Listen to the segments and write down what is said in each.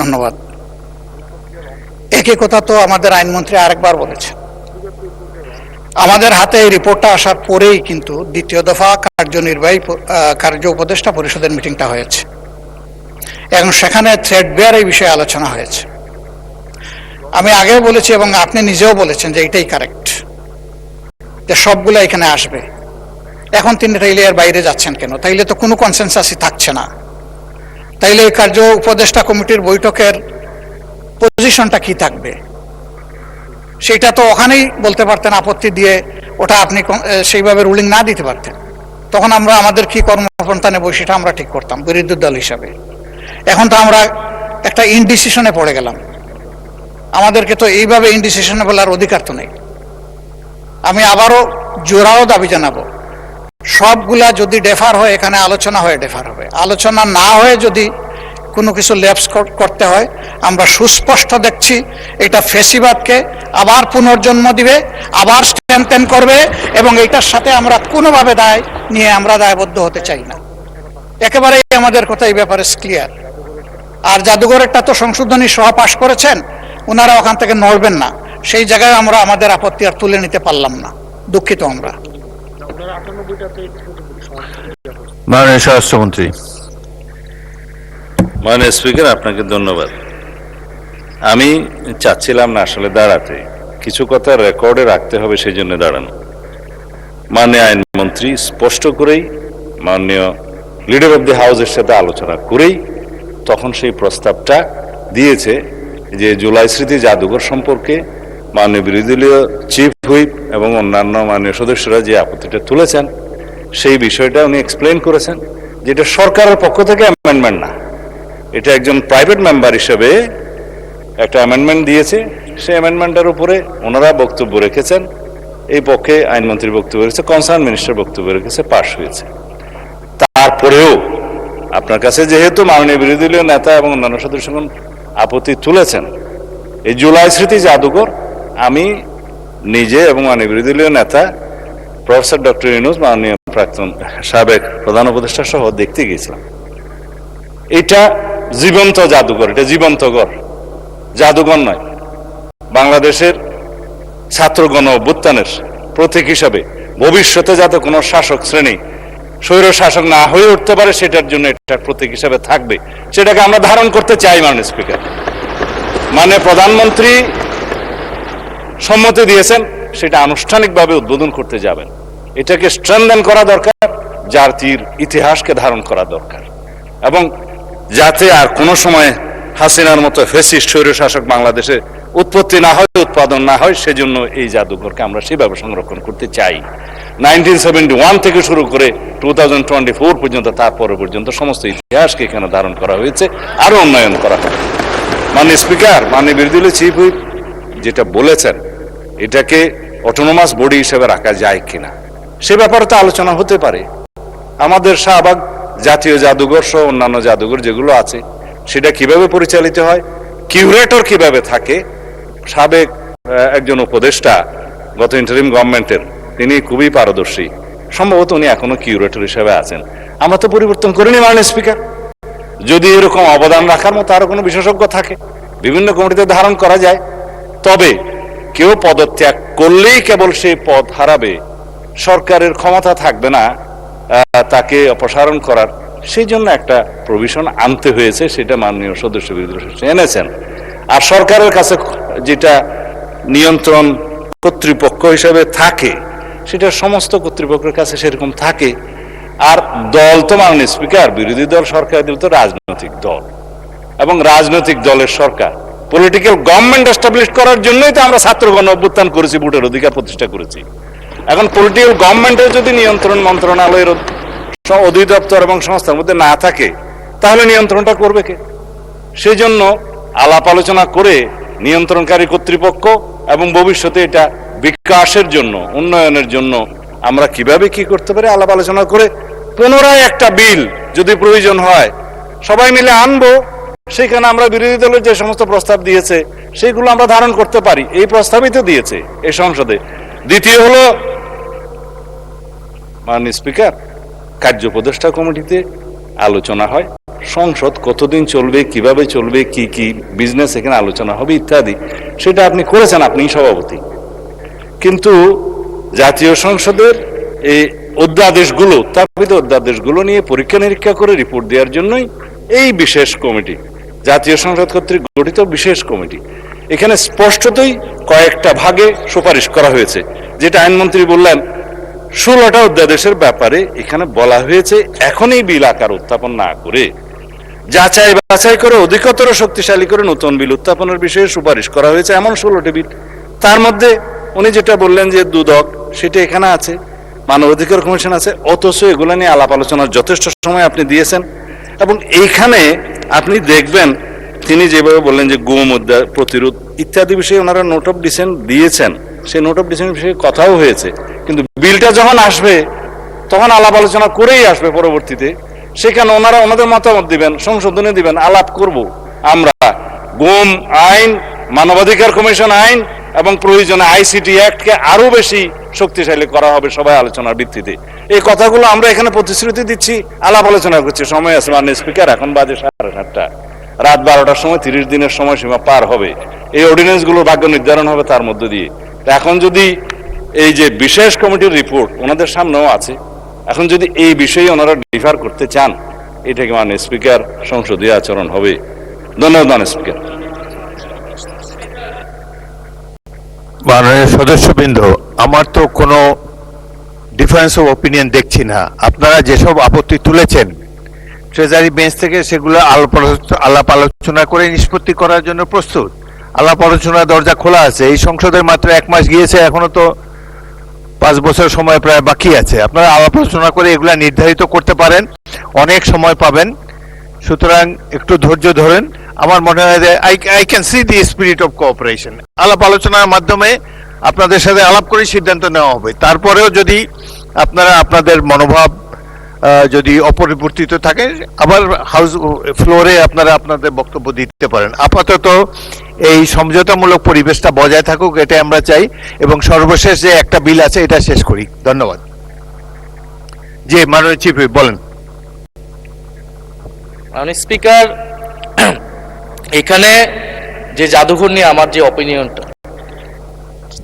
ধন্যবাদ। একই কথা তো আমাদের আইনমন্ত্রী আরেকবার বলেছেন। আমাদের হাতে এই রিপোর্টটা আসার পরেই কিন্তু দ্বিতীয় দফা কার্য উপদেষ্টা পরিষদের মিটিংটা হয়েছে এবং সেখানে থ্রেড বেয়ার এই বিষয়ে আলোচনা হয়েছে। আমি আগেও বলেছি এবং আপনি নিজেও বলেছেন যে এটাই কারেক্ট, যে সবগুলো এখানে আসবে। এখন তিনি তাইলে এর বাইরে যাচ্ছেন কেন? তাইলে তো কোনো কনসেনসাসই থাকছে না। তাইলে এই কার্য উপদেষ্টা কমিটির বৈঠকের পজিশনটা কি থাকবে সেটা তো ওখানেই বলতে পারতেন, আপত্তি দিয়ে ওটা আপনি সেইভাবে রুলিং না দিতে পারতেন। তখন আমরা আমাদের কি কর্মপন্থা নেব সেটা আমরা ঠিক করতাম বিরোধী দল হিসাবে। এখন তো আমরা একটা ইনডিসিশনে পড়ে গেলাম। আমাদেরকে তো এইভাবে ইনডিসিশনে বলার অধিকার তো নেই। আমি আবারও জোরালো দাবি জানাবো, সবগুলা যদি ডেফার হয় এখানে আলোচনা হয়ে ডেফার হবে। আলোচনা না হয়ে যদি কোনো কিছু ল্যাপস করতে হয়, আমরা সুস্পষ্ট দেখছি এটা ফেসিবাদকে আবার পুনর্জন্ম দিবে, আবার স্ট্রেনথেন করবে, এবং এইটার সাথে আমরা কোনোভাবে দায় নিয়ে আমরা দায়বদ্ধ হতে চাই না। একেবারেই আমাদের কথা এই ব্যাপারে ক্লিয়ার। আর জাদুঘরেরটা তো সংশোধনী সহ পাশ করেছেন, ওনারা ওখান থেকে নড়বেন না। সেই জায়গায় আমরা আমাদের আপত্তি আর তুলে নিতে পারলাম না, দুঃখিত আমরা। মাননীয় স্বরাষ্ট্রমন্ত্রী। মাননীয় স্পিকার, আপনাকে ধন্যবাদ। আমি চাচ্ছিলাম না আসলে দাঁড়াতে, কিছু কথা রেকর্ডে রাখতে হবে সেই জন্য দাঁড়ানো। মাননীয় আইনমন্ত্রী স্পষ্ট করেই মাননীয় লিডার অব দি হাউসের সাথে আলোচনা করেই তখন সেই প্রস্তাবটা দিয়েছে যে জুলাই স্মৃতি জাদুঘর সম্পর্কে মাননীয় বিরোধী দলীয় চিফ হুইপ এবং অন্যান্য মাননীয় সদস্যরা যে আপত্তিটা তুলেছেন সেই বিষয়টা উনি এক্সপ্লেন করেছেন, যেটা সরকারের পক্ষ থেকে অ্যামেন্ডমেন্ট না, এটা একজন প্রাইভেট মেম্বার হিসেবে একটা অ্যামেন্ডমেন্ট দিয়েছে। সেই অ্যামেন্ডমেন্টের উপরে ওনারা বক্তব্য রেখেছেন, এই পক্ষে আইনমন্ত্রীর বক্তব্য রেখেছে, কনসার্ন মিনিস্টার বক্তব্য রেখেছে, পাশ হয়েছে। তারপরেও আপনার কাছে যেহেতু মাননীয় বিরোধী দলীয় নেতা এবং অন্যান্য সদস্যগণ আপত্তি তুলেছেন, এই জুলাই স্মৃতি জাদুঘর আমি নিজে এবং মাননীয় বিরোধী দলীয় নেতা প্রফেসর ডক্টর ইউনূস, মাননীয় প্রাক্তন সাবেক প্রধান উপদেষ্টা সহ দেখতে গিয়েছিলাম। এটা জীবন্ত জাদুঘর, এটা জীবন্ত ঘর, জাদুঘর নয়। বাংলাদেশের ছাত্র গণ অভ্যুত্থানের প্রতীক হিসাবে ভবিষ্যতে যাতে কোনো শাসক শ্রেণী স্বৈর শাসক না হয়ে উঠতে পারে সেটার জন্য এটার প্রতীক হিসাবে থাকবে, সেটাকে আমরা ধারণ করতে চাই। মাননীয় স্পিকার, মানে প্রধানমন্ত্রী সম্মতি দিয়েছেন, সেটা আনুষ্ঠানিকভাবে উদ্বোধন করতে যাবেন। এটাকে স্ট্রেনথেন করা দরকার, জাতির ইতিহাসকে ধারণ করা দরকার, এবং যাতে আর কোনো সময় হাসিনার মতো ফ্যাসিস্ট স্বৈরশাসক বাংলাদেশে উৎপত্তি না হয়, উৎপাদন না হয়, সেজন্য এই জাদুঘরকে আমরা সেভাবে সংরক্ষণ করতে চাই। 1971 থেকে শুরু করে 2024 পর্যন্ত, তারপরে পর্যন্ত সমস্ত ইতিহাসকে এখানে ধারণ করা হয়েছে, আরো উন্নয়ন করা হবে। মাননীয় স্পিকার, মাননীয় বিরোধী দলীয় চিফ হুইপ যেটা বলেছেন, এটাকে অটোনোমাস বডি হিসেবে রাখা যায় কিনা সে ব্যাপারে তো আলোচনা হতে পারে। আমাদের শাহবাগ জাতীয় জাদুঘর সহ অন্যান্য জাদুঘর যেগুলো আছে সেটা কিভাবে পরিচালিত হয়, কিউরেটর কিভাবে থাকে। সাবেক একজন উপদেষ্টা গত ইন্টারিম গভর্নমেন্টের, তিনি খুবই পারদর্শী, সম্ভবত উনি এখনো কিউরেটর হিসেবে আছেন। আমরা তো পরিবর্তন করিনি মাননীয় স্পিকার। যদি এরকম অবদান রাখার মতো আরো কোনো বিশেষজ্ঞ থাকে, বিভিন্ন কমিটিতে ধারণ করা যায়। তবে কেউ পদত্যাগ করলেই কেবল সেই পদ হারাবে, সরকারের ক্ষমতা থাকবে না তাকে অপসারণ করার, সেই জন্য একটা প্রভিশন আনতে হয়েছে, সেটা মাননীয় সদস্য বিরোধী এনেছেন। আর সরকারের কাছে যেটা নিয়ন্ত্রণ কর্তৃপক্ষ হিসেবে থাকে, সেটা সমস্ত কর্তৃপক্ষের কাছে সেরকম থাকে। আর দল তো মাননীয় স্পিকার, বিরোধী দল সরকারি দল তো রাজনৈতিক দল, এবং রাজনৈতিক দলের সরকার পলিটিক্যাল গভর্নমেন্ট এস্টাবলিশ করার জন্যই তো আমরা ছাত্র গণ অভ্যুত্থান করেছি, ভোটের অধিকার প্রতিষ্ঠা করেছি। এখন পলিটিক্যাল গভর্নমেন্টের যদি নিয়ন্ত্রণ মন্ত্রণালয়ের অধিদপ্তর এবং সংস্থার মধ্যে না থাকে, তাহলে নিয়ন্ত্রণটা করবে কে? সেই জন্য আলাপ আলোচনা করে নিয়ন্ত্রণকারী কর্তৃপক্ষ এবং ভবিষ্যতে এটা বিকাশের জন্য, উন্নয়নের জন্য আমরা কিভাবে কি করতে পারি আলাপ আলোচনা করে পুনরায় একটা বিল যদি প্রয়োজন হয় সবাই মিলে আনবো। সেখানে আমরা বিরোধী দলের যে সমস্ত প্রস্তাব দিয়েছে সেগুলো আমরা ধারণ করতে পারি, এই প্রস্তাবই তো দিয়েছে এই সংসদে। দ্বিতীয় হলো মাননীয় স্পিকার, কার্য উপদেষ্টা কমিটিতে আলোচনা হয়, সংসদ কতদিন চলবে, কিভাবে চলবে, কি কি বিজনেস এখানে আলোচনা হবে ইত্যাদি, সেটা আপনি করেছেন, আপনিই সভাপতি। কিন্তু জাতীয় সংসদের এই অধ্যাদেশগুলো, উত্থাপিত অধ্যাদেশগুলো নিয়ে পরীক্ষা নিরীক্ষা করে রিপোর্ট দেওয়ার জন্যই এই বিশেষ কমিটি, জাতীয় সংসদ কর্তৃক গঠিত বিশেষ কমিটি। এখানে স্পষ্টতই কয়েকটা ভাগে সুপারিশ করা হয়েছে, যেটা আইনমন্ত্রী বললেন 16টা অধ্যাদেশের ব্যাপারে এখানে বলা হয়েছে এখনই বিল আকার উত্থাপন না করে যাচাই বাছাই করে অধিকতর শক্তিশালী করে নতুন বিল উত্থাপনের বিষয়ে সুপারিশ করা হয়েছে, এমন 16টি বিল। তার মধ্যে উনি যেটা বললেন যে দুদক, সেটা এখানে আছে, মানবাধিকার কমিশন আছে, অথচ এগুলো নিয়ে আলাপ আলোচনার যথেষ্ট সময় আপনি দিয়েছেন। এবং এইখানে আপনি দেখবেন তিনি যেভাবে বললেন যে গুম প্রতিরোধ ইত্যাদি বিষয়ে ওনারা নোট অফ ডিসেন্ট দিয়েছেন, সেই নোট অফ ডিসেন্ট বিষয়ে কথাও হয়েছে, কিন্তু বিলটা যখন আসবে তখন আলাপ আলোচনা করেই আসবে পরবর্তীতে, সেখানে ওনারা ওনাদের মতামত দিবেন, সংশোধনী দিবেন, আলাপ করব আমরা। গুম আইন, মানবাধিকার কমিশন আইন এবং প্রয়োজনে আইসিটি অ্যাক্টকে আরো বেশি শক্তিশালী করা হবে সবাই আলোচনার ভিত্তিতে। এই কথাগুলো আমরা এখানে প্রতিশ্রুতি দিচ্ছি, আলাপ আলোচনা করছি। সময় আছে মাননীয় স্পিকার, এখন বাজে 7:30, রাত 12টার সময় 30 দিনের সময়সীমা পার হবে, এই অর্ডিন্যান্স গুলোর ভাগ্য নির্ধারণ হবে তার মধ্য দিয়ে। এখন যদি এই যে বিশেষ কমিটির রিপোর্ট ওনাদের সামনেও আছে, এখন যদি এই বিষয়ে ওনারা ডিফার করতে চান, এটাকে মাননীয় স্পিকার সংসদীয় আচরণ হবে। ধন্যবাদ মাননীয় স্পিকার। মাননীয় সদস্যবৃন্দ, আমার তো কোনো ডিফারেন্স অফ ওপিনিয়ন দেখছি না। আপনারা যেসব আপত্তি তুলেছেন ট্রেজারি বেঞ্চ থেকে সেগুলো আলাপ আলোচনা করে নিষ্পত্তি করার জন্য প্রস্তুত। আলাপ আলোচনার দরজা খোলা আছে। এই সংসদের মাত্র 1 মাস গিয়েছে, এখনো তো 5 বছর সময় প্রায় বাকি আছে। আপনারা আলাপ আলোচনা করে এগুলা নির্ধারিত করতে পারেন, অনেক সময় পাবেন। সুতরাং একটু ধৈর্য ধরেন। আমার মনে হয় যে I can see the spirit of cooperation. আলাপ আলোচনার মাধ্যমে আপনাদের সাথে আলাপ করে সিদ্ধান্ত নেওয়া হবে। তারপরেও যদি আপনারা আপনাদের মনোভাব যদি অপরিবর্তিত থাকে, আবার হাউস ফ্লোরে আপনারা আপনাদের বক্তব্য দিতে পারেন। আপাতত এই সমঝোতামূলক পরিবেশটা বজায় থাকুক, এটা আমরা চাই। এবং সর্বশেষ যে একটা বিল আছে এটা শেষ করি। ধন্যবাদ। জি, মাননীয় চিফ হুইপ বলেন। মাননীয় স্পিকার, এখানে যে জাদুঘর নিয়ে আমার যে অপিনিয়নটা,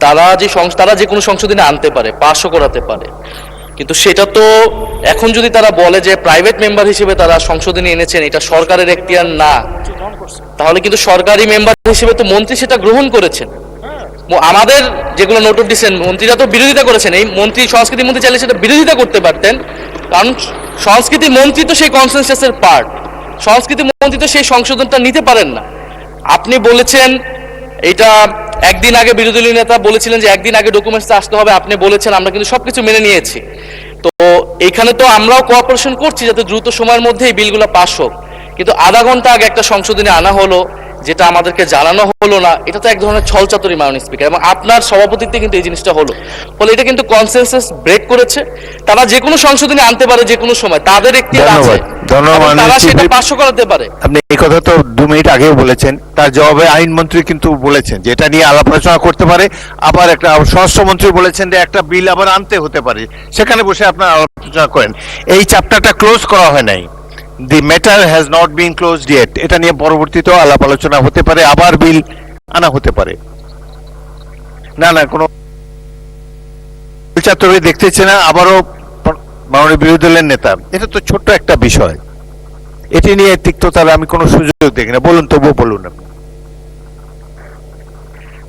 তারা যে কোনো সংশোধনী আনতে পারে, পাশও করাতে পারে, কিন্তু সেটা তো এখন যদি তারা বলে যে প্রাইভেট মেম্বার হিসেবে তারা সংশোধনী এনেছেন, এটা সরকারের এখতিয়ার না, তাহলে কিন্তু সরকারি মেম্বার হিসেবে তো মন্ত্রী সেটা গ্রহণ করেছেন। আমাদের যেগুলো নোট অফ ডিসেন্ট, মন্ত্রীরা তো বিরোধিতা করেছেন। এই মন্ত্রী, সংস্কৃতি মন্ত্রী চাইলে সেটা বিরোধিতা করতে পারতেন, কারণ সংস্কৃতি মন্ত্রী তো সেই কনসেনসাসের পার্ট। সংস্কৃতি মন্ত্রী তো সেই সংশোধনটা নিতে পারেন না। আপনি বলেছেন এটা একদিন আগে, বিরোধী দলীয় নেতা বলেছিলেন যে একদিন আগে ডকুমেন্টস আসতে হবে, আপনি বলেছেন, আমরা কিন্তু সবকিছু মেনে নিয়েছি। তো এখানে তো আমরাও কোঅপারেশন করছি যাতে দ্রুত সময়ের মধ্যে এই বিলগুলো পাস হোক, কিন্তু আধা ঘন্টা আগে একটা সংশোধনী আনা হলো যেটা আমাদেরকে জানানো হলো না, এটা তো এক ধরনের ছলচাতুরি মাননীয় স্পিকার। এবং আপনার সভাপতিত্বে কিন্তু এই জিনিসটা হলো, ফলে এটা কিন্তু কনসেনসাস ব্রেক করেছে। তারা যে কোনো সংশোধনী আনতে পারে যে কোনো সময়, তাদের এখতিয়ার আছে, তারা সেটা পাস করাতে পারে। আপনি এই কথা তো 2 মিনিট আগেও বলেছেন, তার জবাবে আইনমন্ত্রী কিন্তু বলেছেন যে এটা নিয়ে আলাপ আলোচনা করতে পারে। আবার একটা স্বরাষ্ট্রমন্ত্রী বলেছেন যে একটা বিল আবার আনতে হতে পারে, সেখানে বসে আপনারা আলোচনা করেন। এই চ্যাপ্টারটা ক্লোজ করা হয় নাই। The matter has not been closed yet. এটা নিয়ে পরবর্তীতেও আলাপ আলোচনা হতে পারে, আবার বিল আনা হতে পারে। না কোনো ছাত্রকে দেখতেছে না, আবারও মাননীয় বিরোধী দলের নেতা। এটা তো ছোট্ট একটা বিষয়, এটি নিয়ে তিক্ততার আমি কোনো সুযোগ দেখি না। বলুন, তবুও বলুন।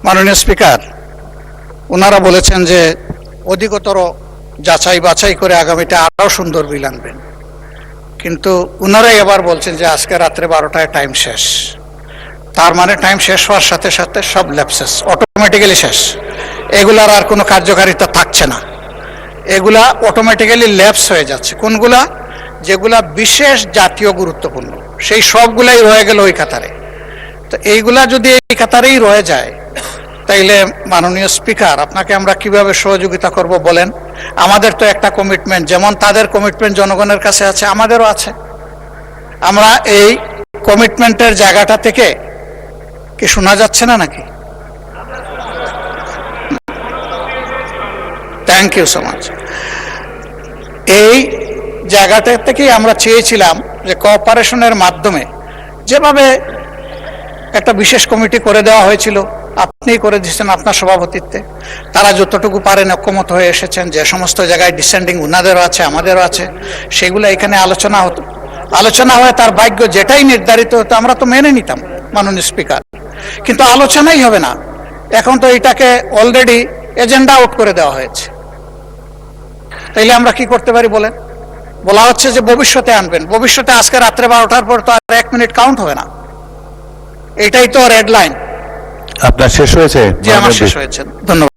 মাননীয় স্পিকার, ওনারা বলেছেন যে অধিকতর যাচাই বাছাই করে আগামীতে আরো সুন্দর বিল আনবেন, কিন্তু ওনারাই আবার বলছেন যে আজকে রাত্রে 12টায় টাইম শেষ। তার মানে টাইম শেষ হওয়ার সাথে সাথে সব ল্যাপসেস অটোমেটিক্যালি শেষ, এগুলার আর কোনো কার্যকারিতা থাকছে না, এগুলা অটোমেটিক্যালি ল্যাপস হয়ে যাচ্ছে। কোনগুলা? যেগুলা বিশেষ জাতীয় গুরুত্বপূর্ণ, সেই সবগুলাই রয়ে গেল ওই কাতারে। তো এইগুলা যদি এই কাতারেই রয়ে যায়, তাইলে মাননীয় স্পিকার, আপনাকে আমরা কিভাবে সহযোগিতা করব বলেন? আমাদের তো একটা কমিটমেন্ট, যেমন তাদের কমিটমেন্ট জনগণের কাছে আছে, আমাদেরও আছে। আমরা এই কমিটমেন্টের জায়গাটা থেকে কি শোনা যাচ্ছে না নাকি? Thank you so much. এই জায়গাটা থেকেই আমরা চেয়েছিলাম যে কোঅপারেশনের মাধ্যমে যেভাবে একটা বিশেষ কমিটি করে দেওয়া হয়েছিল, আপনি করে দিয়েছেন আপনার সভাপতিত্বে, তারা যতটুকু পারেন ঐক্যমত হয়ে এসেছেন, যে সমস্ত জায়গায় ডিসেন্ডিং উনাদেরও আছে আমাদেরও আছে, সেগুলো এখানে আলোচনা হতো, আলোচনা হয়ে তার ভাগ্য যেটাই নির্ধারিত হতো আমরা তো মেনে নিতাম মাননীয় স্পিকার। কিন্তু আলোচনাই হবে না, এখন তো এটাকে অলরেডি এজেন্ডা আউট করে দেওয়া হয়েছে। তাইলে আমরা কি করতে পারি বলেন? বলা হচ্ছে যে ভবিষ্যতে আনবেন, ভবিষ্যতে আজকে রাত্রে 12টার পর তো আর 1 মিনিট কাউন্ট হবে না, এটাই তো রেড লাইন। আপনার শেষ হয়েছে? যে আমার শেষ হয়েছে, ধন্যবাদ।